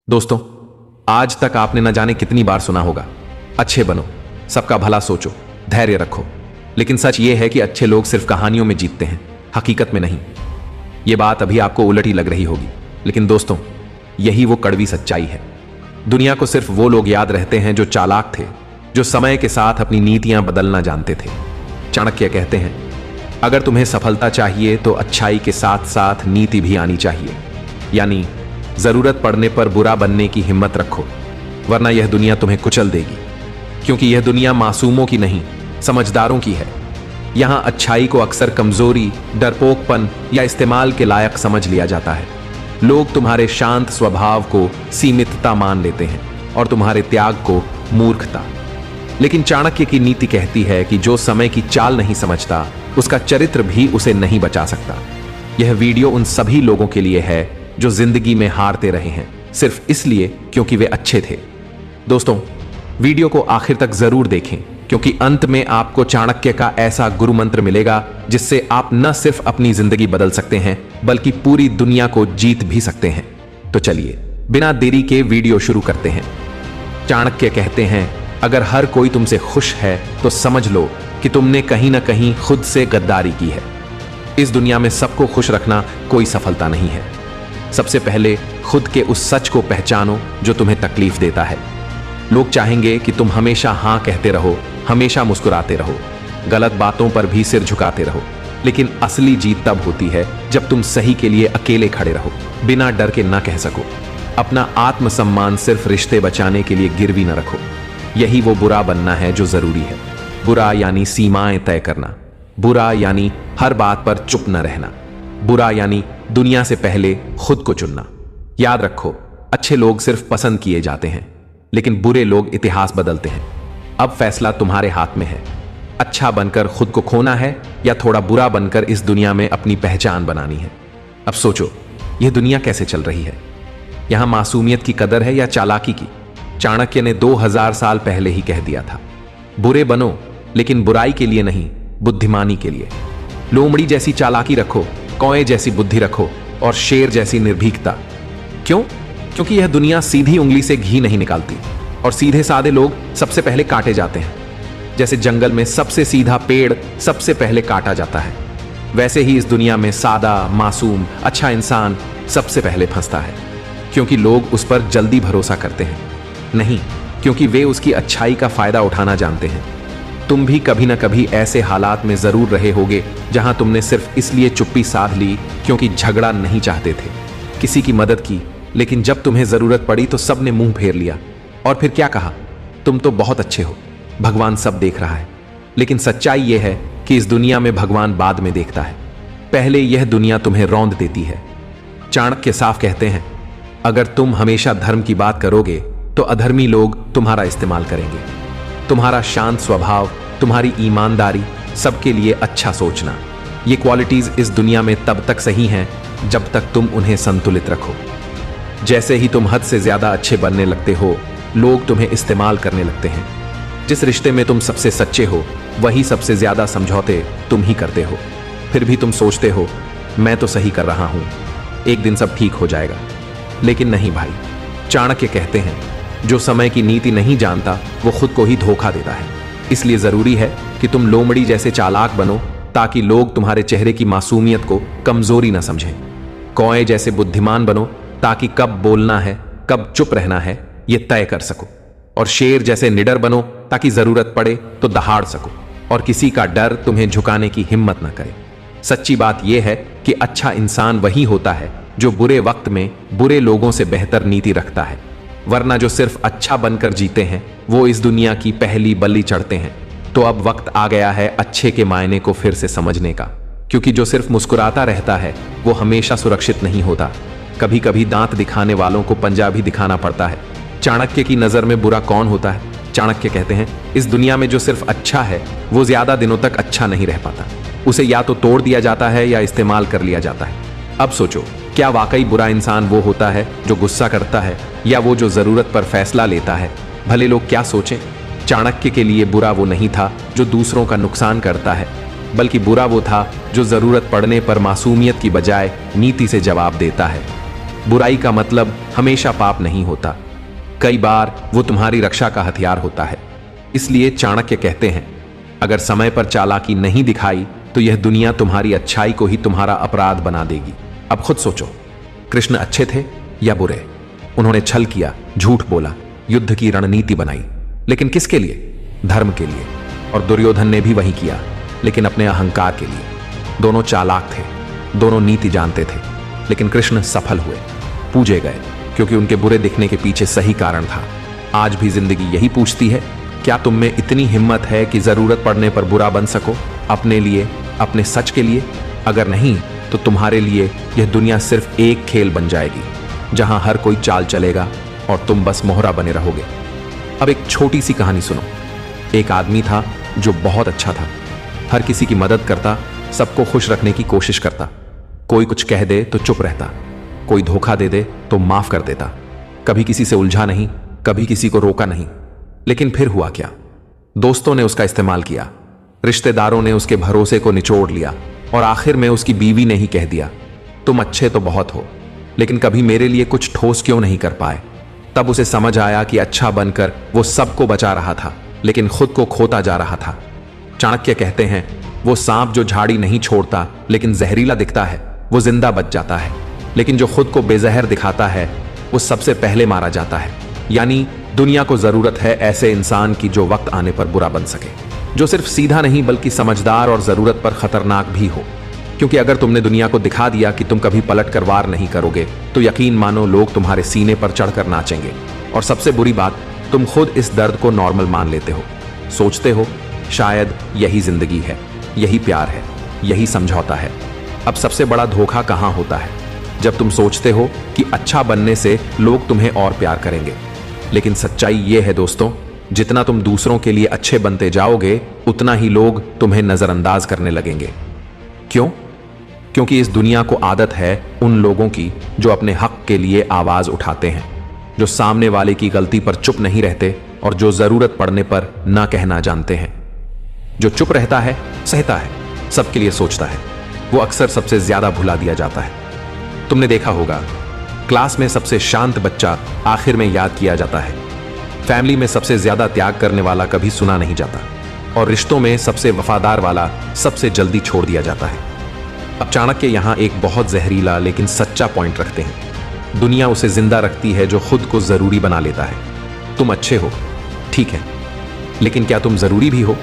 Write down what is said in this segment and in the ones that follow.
दोस्तों, आज तक आपने न जाने कितनी बार सुना होगा, अच्छे बनो, सबका भला सोचो, धैर्य रखो। लेकिन सच ये है कि अच्छे लोग सिर्फ कहानियों में जीतते हैं, हकीकत में नहीं। ये बात अभी आपको उलट ही लग रही होगी, लेकिन दोस्तों, यही वो कड़वी सच्चाई है। दुनिया को सिर्फ वो लोग याद रहते हैं जो चालाक थे, जो समय के साथ अपनी नीतियां बदलना जानते थे। चाणक्य कहते हैं, अगर तुम्हें सफलता चाहिए तो अच्छाई के साथ साथ नीति भी आनी चाहिए। यानी जरूरत पड़ने पर बुरा बनने की हिम्मत रखो, वरना यह दुनिया तुम्हें कुचल देगी। क्योंकि यह दुनिया मासूमों की नहीं, समझदारों की है। यहां अच्छाई को अक्सर कमजोरी, डरपोकपन या इस्तेमाल के लायक समझ लिया जाता है। लोग तुम्हारे शांत स्वभाव को सीमितता मान लेते हैं और तुम्हारे त्याग को मूर्खता। लेकिन चाणक्य की नीति कहती है कि जो समय की चाल नहीं समझता, उसका चरित्र भी उसे नहीं बचा सकता। यह वीडियो उन सभी लोगों के लिए है जो जिंदगी में हारते रहे हैं, सिर्फ इसलिए क्योंकि वे अच्छे थे। दोस्तों, वीडियो को आखिर तक जरूर देखें, क्योंकि अंत में आपको चाणक्य का ऐसा गुरु मंत्र मिलेगा जिससे आप न सिर्फ अपनी जिंदगी बदल सकते हैं, बल्कि पूरी दुनिया को जीत भी सकते हैं। तो चलिए बिना देरी के वीडियो शुरू करते हैं। चाणक्य कहते हैं, अगर हर कोई तुमसे खुश है तो समझ लो कि तुमने कहीं ना कहीं खुद से गद्दारी की है। इस दुनिया में सबको खुश रखना कोई सफलता नहीं है। सबसे पहले खुद के उस सच को पहचानो जो तुम्हें तकलीफ देता है। लोग चाहेंगे कि तुम हमेशा हां कहते रहो, हमेशा मुस्कुराते रहो, गलत बातों पर भी सिर झुकाते रहो। लेकिन असली जीत तब होती है जब तुम सही के लिए अकेले खड़े रहो, बिना डर के ना कह सको। अपना आत्मसम्मान सिर्फ रिश्ते बचाने के लिए गिरवी न रखो। यही वो बुरा बनना है जो जरूरी है। बुरा यानी सीमाएं तय करना, बुरा यानी हर बात पर चुप न रहना, बुरा यानी दुनिया से पहले खुद को चुनना। याद रखो, अच्छे लोग सिर्फ पसंद किए जाते हैं, लेकिन बुरे लोग इतिहास बदलते हैं। अब फैसला तुम्हारे हाथ में है। अच्छा बनकर खुद को खोना है या थोड़ा बुरा बनकर इस दुनिया में अपनी पहचान बनानी है। अब सोचो, यह दुनिया कैसे चल रही है? यहां मासूमियत की कदर है या चालाकी की? चाणक्य ने 2000 साल पहले ही कह दिया था, बुरे बनो, लेकिन बुराई के लिए नहीं, बुद्धिमानी के लिए। लोमड़ी जैसी चालाकी रखो, कौए जैसी बुद्धि रखो और शेर जैसी निर्भीकता। क्यों? क्योंकि यह दुनिया सीधी उंगली से घी नहीं निकालती और सीधे साधे लोग सबसे पहले काटे जाते हैं। जैसे जंगल में सबसे सीधा पेड़ सबसे पहले काटा जाता है, वैसे ही इस दुनिया में सादा, मासूम, अच्छा इंसान सबसे पहले फंसता है। क्योंकि लोग उस पर जल्दी भरोसा करते हैं, नहीं क्योंकि वे उसकी अच्छाई का फायदा उठाना जानते हैं। तुम भी कभी ना कभी ऐसे हालात में जरूर रहे होगे जहां तुमने सिर्फ इसलिए चुप्पी साध ली क्योंकि झगड़ा नहीं चाहते थे, किसी की मदद की, लेकिन जब तुम्हें जरूरत पड़ी तो सबने मुंह फेर लिया और फिर क्या कहा, तुम तो बहुत अच्छे हो, भगवान सब देख रहा है। लेकिन सच्चाई यह है कि इस दुनिया में भगवान बाद में देखता है, पहले यह दुनिया तुम्हें रौंद देती है। चाणक्य साफ कहते हैं, अगर तुम हमेशा धर्म की बात करोगे तो अधर्मी लोग तुम्हारा इस्तेमाल करेंगे। तुम्हारा शांत स्वभाव, तुम्हारी ईमानदारी, सबके लिए अच्छा सोचना, ये क्वालिटीज इस दुनिया में तब तक सही हैं जब तक तुम उन्हें संतुलित रखो। जैसे ही तुम हद से ज्यादा अच्छे बनने लगते हो, लोग तुम्हें इस्तेमाल करने लगते हैं। जिस रिश्ते में तुम सबसे सच्चे हो, वही सबसे ज्यादा समझौते तुम ही करते हो। फिर भी तुम सोचते हो, मैं तो सही कर रहा हूं, एक दिन सब ठीक हो जाएगा। लेकिन नहीं भाई, चाणक्य कहते हैं, जो समय की नीति नहीं जानता वो खुद को ही धोखा देता है। इसलिए जरूरी है कि तुम लोमड़ी जैसे चालाक बनो, ताकि लोग तुम्हारे चेहरे की मासूमियत को कमजोरी न समझें। कौए जैसे बुद्धिमान बनो, ताकि कब बोलना है, कब चुप रहना है, यह तय कर सको। और शेर जैसे निडर बनो, ताकि जरूरत पड़े तो दहाड़ सको और किसी का डर तुम्हें झुकाने की हिम्मत न करे। सच्ची बात यह है कि अच्छा इंसान वही होता है जो बुरे वक्त में बुरे लोगों से बेहतर नीति रखता है, वरना जो सिर्फ अच्छा बनकर जीते हैं वो इस दुनिया की पहली बल्ली चढ़ते हैं। तो अब वक्त आ गया है अच्छे के मायने को फिर से समझने का, क्योंकि जो सिर्फ मुस्कुराता रहता है वो हमेशा सुरक्षित नहीं होता। कभी कभी दांत दिखाने वालों को पंजा भी दिखाना पड़ता है। चाणक्य की नजर में बुरा कौन होता है? चाणक्य कहते हैं, इस दुनिया में जो सिर्फ अच्छा है वो ज्यादा दिनों तक अच्छा नहीं रह पाता। उसे या तो तोड़ दिया जाता है या इस्तेमाल कर लिया जाता है। अब सोचो, क्या वाकई बुरा इंसान वो होता है जो गुस्सा करता है, या वो जो जरूरत पर फैसला लेता है, भले लोग क्या सोचें? चाणक्य के लिए बुरा वो नहीं था जो दूसरों का नुकसान करता है, बल्कि बुरा वो था जो जरूरत पड़ने पर मासूमियत की बजाय नीति से जवाब देता है। बुराई का मतलब हमेशा पाप नहीं होता, कई बार वो तुम्हारी रक्षा का हथियार होता है। इसलिए चाणक्य कहते हैं, अगर समय पर चालाकी नहीं दिखाई तो यह दुनिया तुम्हारी अच्छाई को ही तुम्हारा अपराध बना देगी। अब खुद सोचो, कृष्ण अच्छे थे या बुरे? उन्होंने छल किया, झूठ बोला, युद्ध की रणनीति बनाई, लेकिन किसके लिए? धर्म के लिए। और दुर्योधन ने भी वही किया, लेकिन अपने अहंकार के लिए। दोनों चालाक थे, दोनों नीति जानते थे, लेकिन कृष्ण सफल हुए, पूजे गए, क्योंकि उनके बुरे दिखने के पीछे सही कारण था। आज भी जिंदगी यही पूछती है, क्या तुम में इतनी हिम्मत है कि जरूरत पड़ने पर बुरा बन सको, अपने लिए, अपने सच के लिए? अगर नहीं तो तुम्हारे लिए यह दुनिया सिर्फ एक खेल बन जाएगी, जहां हर कोई चाल चलेगा और तुम बस मोहरा बने रहोगे। अब एक छोटी सी कहानी सुनो। एक आदमी था जो बहुत अच्छा था, हर किसी की मदद करता, सबको खुश रखने की कोशिश करता। कोई कुछ कह दे तो चुप रहता, कोई धोखा दे दे तो माफ कर देता। कभी किसी से उलझा नहीं, कभी किसी को रोका नहीं। लेकिन फिर हुआ क्या? दोस्तों ने उसका इस्तेमाल किया, रिश्तेदारों ने उसके भरोसे को निचोड़ लिया, और आखिर में उसकी बीवी ने ही कह दिया, तुम अच्छे तो बहुत हो, लेकिन कभी मेरे लिए कुछ ठोस क्यों नहीं कर पाए? तब उसे समझ आया कि अच्छा बनकर वो सबको बचा रहा था, लेकिन खुद को खोता जा रहा था। चाणक्य कहते हैं, वो सांप जो झाड़ी नहीं छोड़ता लेकिन जहरीला दिखता है, वो जिंदा बच जाता है, लेकिन जो खुद को बेजहर दिखाता है, वो सबसे पहले मारा जाता है। यानी दुनिया को जरूरत है ऐसे इंसान की जो वक्त आने पर बुरा बन सके, जो सिर्फ सीधा नहीं बल्कि समझदार और जरूरत पर खतरनाक भी हो। क्योंकि अगर तुमने दुनिया को दिखा दिया कि तुम कभी पलट कर वार नहीं करोगे, तो यकीन मानो लोग तुम्हारे सीने पर चढ़कर नाचेंगे। और सबसे बुरी बात, तुम खुद इस दर्द को नॉर्मल मान लेते हो, सोचते हो शायद यही जिंदगी है, यही प्यार है, यही समझौता है। अब सबसे बड़ा धोखा कहां होता है? जब तुम सोचते हो कि अच्छा बनने से लोग तुम्हें और प्यार करेंगे। लेकिन सच्चाई यह है दोस्तों, जितना तुम दूसरों के लिए अच्छे बनते जाओगे, उतना ही लोग तुम्हें नजरअंदाज करने लगेंगे। क्यों? क्योंकि इस दुनिया को आदत है उन लोगों की जो अपने हक के लिए आवाज उठाते हैं, जो सामने वाले की गलती पर चुप नहीं रहते और जो जरूरत पड़ने पर ना कहना जानते हैं। जो चुप रहता है, सहता है, सबके लिए सोचता है, वो अक्सर सबसे ज्यादा भुला दिया जाता है। तुमने देखा होगा, क्लास में सबसे शांत बच्चा आखिर में याद किया जाता है। फैमिली में सबसे ज्यादा त्याग करने वाला कभी सुना नहीं जाता, और रिश्तों में सबसे वफादार वाला सबसे जल्दी छोड़ दिया जाता है। अब चाणक्य यहां एक बहुत जहरीला लेकिन सच्चा पॉइंट रखते हैं। दुनिया उसे जिंदा रखती है जो खुद को जरूरी बना लेता है। तुम अच्छे हो, ठीक है, लेकिन क्या तुम जरूरी भी हो?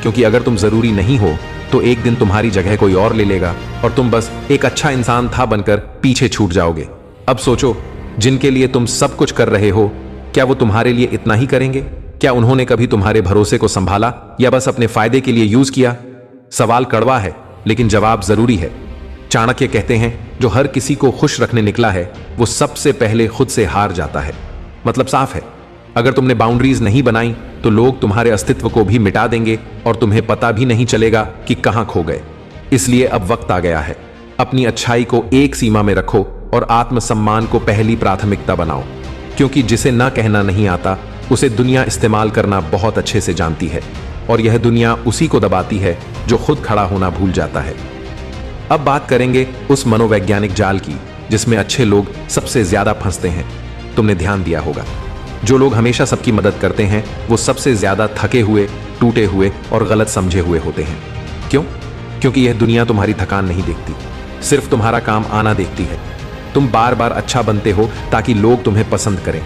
क्योंकि अगर तुम जरूरी नहीं हो तो एक दिन तुम्हारी जगह कोई और ले लेगा और तुम बस एक अच्छा इंसान था बनकर पीछे छूट जाओगे। अब सोचो, जिनके लिए तुम सब कुछ कर रहे हो, क्या वो तुम्हारे लिए इतना ही करेंगे? क्या उन्होंने कभी तुम्हारे भरोसे को संभाला या बस अपने फायदे के लिए यूज किया? सवाल कड़वा है, लेकिन जवाब जरूरी है। चाणक्य कहते हैं, जो हर किसी को खुश रखने निकला है, वो सबसे पहले खुद से हार जाता है। मतलब साफ है, अगर तुमने बाउंड्रीज नहीं बनाई तो लोग तुम्हारे अस्तित्व को भी मिटा देंगे और तुम्हें पता भी नहीं चलेगा कि कहां खो गए। इसलिए अब वक्त आ गया है, अपनी अच्छाई को एक सीमा में रखो और आत्मसम्मान को पहली प्राथमिकता बनाओ। क्योंकि जिसे ना कहना नहीं आता, उसे दुनिया इस्तेमाल करना बहुत अच्छे से जानती है, और यह दुनिया उसी को दबाती है जो खुद खड़ा होना भूल जाता है। अब बात करेंगे उस मनोवैज्ञानिक जाल की जिसमें अच्छे लोग सबसे ज्यादा फंसते हैं। तुमने ध्यान दिया होगा, जो लोग हमेशा सबकी मदद करते हैं वो सबसे ज्यादा थके हुए, टूटे हुए और गलत समझे हुए होते हैं। क्यों? क्योंकि यह दुनिया तुम्हारी थकान नहीं देखती, सिर्फ तुम्हारा काम आना देखती है। तुम बार बार अच्छा बनते हो ताकि लोग तुम्हें पसंद करें,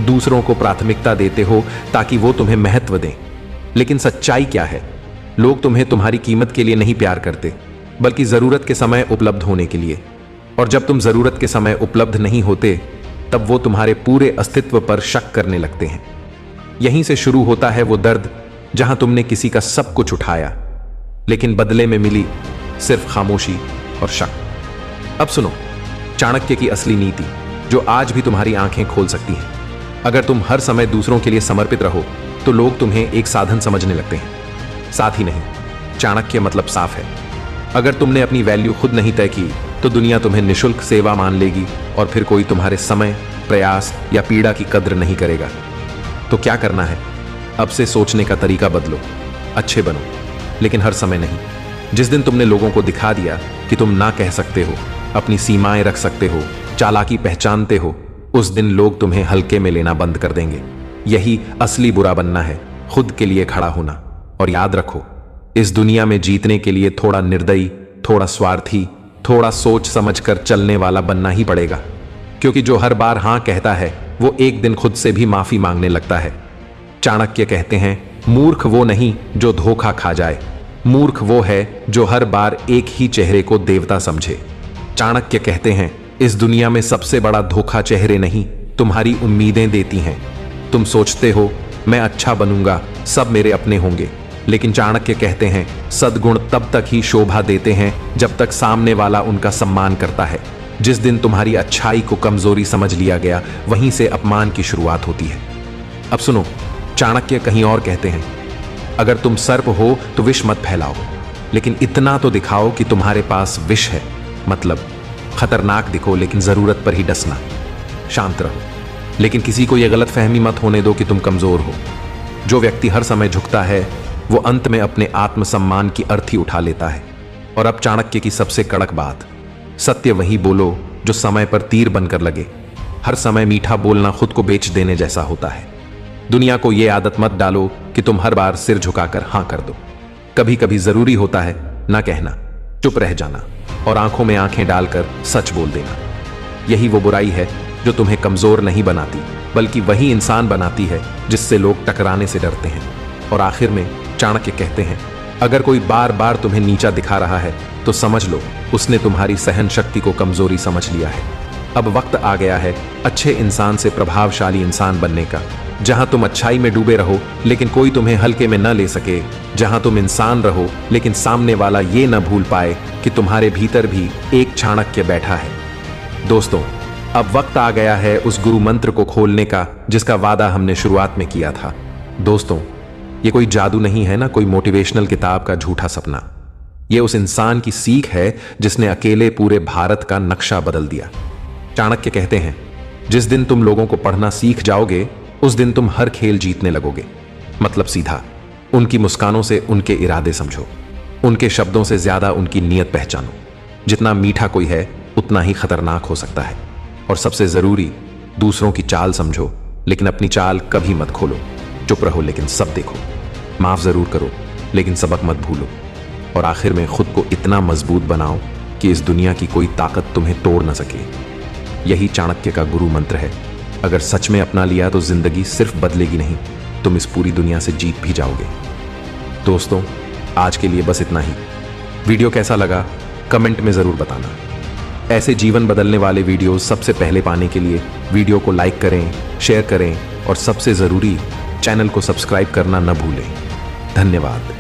दूसरों को प्राथमिकता देते हो ताकि वो तुम्हें महत्व दें। लेकिन सच्चाई क्या है? लोग तुम्हें तुम्हारी कीमत के लिए नहीं प्यार करते, बल्कि जरूरत के समय उपलब्ध होने के लिए। और जब तुम जरूरत के समय उपलब्ध नहीं होते, तब वो तुम्हारे पूरे अस्तित्व पर शक करने लगते हैं। यहीं से शुरू होता है वो दर्द जहां तुमने किसी का सब कुछ उठाया, लेकिन बदले में मिली सिर्फ खामोशी और शक। अब सुनो चाणक्य की असली नीति, जो आज भी तुम्हारी आंखें खोल सकती है। अगर तुम हर समय दूसरों के लिए समर्पित रहो तो लोग तुम्हें एक साधन समझने लगते हैं, साथ ही नहीं। चाणक्य मतलब साफ है, अगर तुमने अपनी वैल्यू खुद नहीं तय की तो दुनिया तुम्हें निशुल्क सेवा मान लेगी और फिर कोई तुम्हारे समय, प्रयास या पीड़ा की कद्र नहीं करेगा। तो क्या करना है? अब से सोचने का तरीका बदलो, अच्छे बनो, लेकिन हर समय नहीं। जिस दिन तुमने लोगों को दिखा दिया कि तुम ना कह सकते हो, अपनी सीमाएं रख सकते हो, चालाकी पहचानते हो, उस दिन लोग तुम्हें हल्के में लेना बंद कर देंगे। यही असली बुरा बनना है, खुद के लिए खड़ा होना। और याद रखो, इस दुनिया में जीतने के लिए थोड़ा निर्दयी, थोड़ा स्वार्थी, थोड़ा सोच समझकर चलने वाला बनना ही पड़ेगा। क्योंकि जो हर बार हां कहता है वो एक दिन खुद से भी माफी मांगने लगता है। चाणक्य कहते हैं, मूर्ख वो नहीं जो धोखा खा जाए, मूर्ख वो है जो हर बार एक ही चेहरे को देवता समझे। चाणक्य कहते हैं, इस दुनिया में सबसे बड़ा धोखा चेहरे नहीं, तुम्हारी उम्मीदें देती हैं। तुम सोचते हो मैं अच्छा बनूंगा, सब मेरे अपने होंगे, लेकिन चाणक्य कहते हैं सद्गुण तब तक ही शोभा देते हैं जब तक सामने वाला उनका सम्मान करता है। जिस दिन तुम्हारी अच्छाई को कमजोरी समझ लिया गया, वहीं से अपमान की शुरुआत होती है। अब सुनो, चाणक्य कहीं और कहते हैं, अगर तुम सर्प हो तो विष मत फैलाओ, लेकिन इतना तो दिखाओ कि तुम्हारे पास विष है। मतलब खतरनाक दिखो, लेकिन जरूरत पर ही डसना। शांत रहो, लेकिन किसी को यह गलत फहमी मत होने दो कि तुम कमजोर हो। जो व्यक्ति हर समय झुकता है वो अंत में अपने आत्मसम्मान की अर्थी उठा लेता है। और अब चाणक्य की सबसे कड़क बात, सत्य वही बोलो जो समय पर तीर बनकर लगे। हर समय मीठा बोलना खुद को बेच देने जैसा होता है। दुनिया को यह आदत मत डालो कि तुम हर बार सिर झुकाकर हां कर दो। कभी कभी जरूरी होता है ना कहना, चुप रह जाना और आंखों में आंखें डालकर सच बोल देना। यही वो बुराई है जो तुम्हें कमजोर नहीं बनाती, बल्कि वही इंसान बनाती है जिससे लोग टकराने से डरते हैं। और आखिर में चाणक्य कहते हैं, अगर कोई बार बार तुम्हें नीचा दिखा रहा है तो समझ लो उसने तुम्हारी सहन शक्ति को कमजोरी समझ लिया है। अब वक्त आ गया है अच्छे इंसान से प्रभावशाली इंसान बनने का, जहां तुम अच्छाई में डूबे रहो लेकिन कोई तुम्हें हल्के में न ले सके, जहां तुम इंसान रहो लेकिन सामने वाला ये न भूल पाए कि तुम्हारे भीतर भी एक चाणक्य बैठा है। दोस्तों, अब वक्त आ गया है उस गुरु मंत्र को खोलने का जिसका वादा हमने शुरुआत में किया था। दोस्तों, ये कोई जादू नहीं है ना कोई मोटिवेशनल किताब का झूठा सपना। ये उस इंसान की सीख है जिसने अकेले पूरे भारत का नक्शा बदल दिया। चाणक्य कहते हैं, जिस दिन तुम लोगों को पढ़ना सीख जाओगे उस दिन तुम हर खेल जीतने लगोगे। मतलब सीधा, उनकी मुस्कानों से उनके इरादे समझो, उनके शब्दों से ज्यादा उनकी नीयत पहचानो। जितना मीठा कोई है उतना ही खतरनाक हो सकता है। और सबसे जरूरी, दूसरों की चाल समझो लेकिन अपनी चाल कभी मत खोलो। चुप रहो लेकिन सब देखो, माफ जरूर करो लेकिन सबक मत भूलो। और आखिर में खुद को इतना मजबूत बनाओ कि इस दुनिया की कोई ताकत तुम्हें तोड़ न सके। यही चाणक्य का गुरु मंत्र है। अगर सच में अपना लिया तो जिंदगी सिर्फ बदलेगी नहीं, तुम इस पूरी दुनिया से जीत भी जाओगे। दोस्तों, आज के लिए बस इतना ही। वीडियो कैसा लगा कमेंट में जरूर बताना। ऐसे जीवन बदलने वाले वीडियो सबसे पहले पाने के लिए वीडियो को लाइक करें, शेयर करें और सबसे जरूरी, चैनल को सब्सक्राइब करना न भूलें। धन्यवाद।